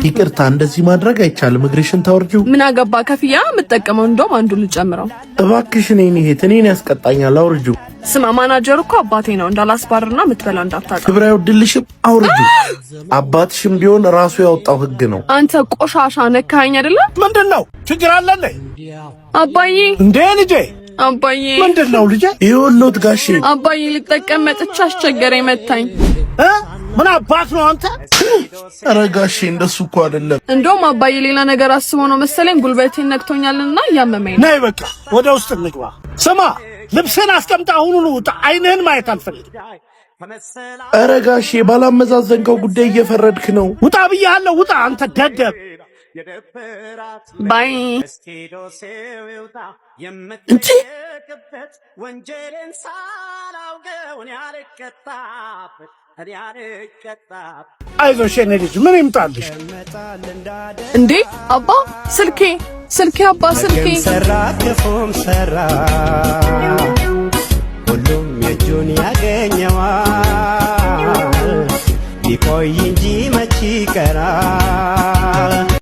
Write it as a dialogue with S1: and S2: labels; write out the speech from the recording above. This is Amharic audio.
S1: ይቅርታ እንደዚህ ማድረግ አይቻልም። እግርሽን ታወርጂው።
S2: ምን አገባ ከፍያ የምጠቀመው እንደውም አንዱን ልጨምረው።
S1: እባክሽ እኔን እኔን ያስቀጣኛል። አውርጂው።
S2: ስማ ማናጀሩ እኮ አባቴ ነው እንዳላስባርና የምትበላ እንዳታጣ።
S1: ክብር አይወድልሽም። አውርጂው። አባትሽም ቢሆን ራሱ ያወጣው ህግ ነው።
S2: አንተ ቆሻሻ ነካኸኝ አይደለ?
S3: ምንድነው ችግር አለለ?
S2: አባዬ
S3: እንዴ ልጄ
S2: አባዬ
S3: ምንድነው ልጄ?
S1: ይኸውልዎት ጋሼ
S2: አባዬ ልጠቀም መጥቻ አስቸገረኝ መታኝ።
S3: ምን አባት ነው አንተ?
S1: ኧረ ጋሼ እንደሱ እኮ አይደለም።
S2: እንደውም አባዬ ሌላ ነገር አስቦ ነው መሰለኝ ጉልበቴን ነክቶኛልና ያመመኝ።
S3: ነይ በቃ ወደ ውስጥ እንግባ። ስማ ልብስህን አስቀምጣ አሁኑኑ ውጣ። አይንህን ማየት አልፈልግም።
S1: ኧረ ጋሼ ባላመዛዘንከው ጉዳይ እየፈረድክ ነው።
S3: ውጣ ብያለሁ። ውጣ አንተ ደደብ።
S2: ባይ
S1: እንዴ
S3: አይዞሽ የኔ ልጅ ምን ይምጣልሽ?
S2: እንዴ አባ ስልኬ አባ ስልኬ
S4: ሰራ ክፉም ሰራ ሁሉም የእጁን ያገኘዋል። ቢቆይ እንጂ መች ይቀራል።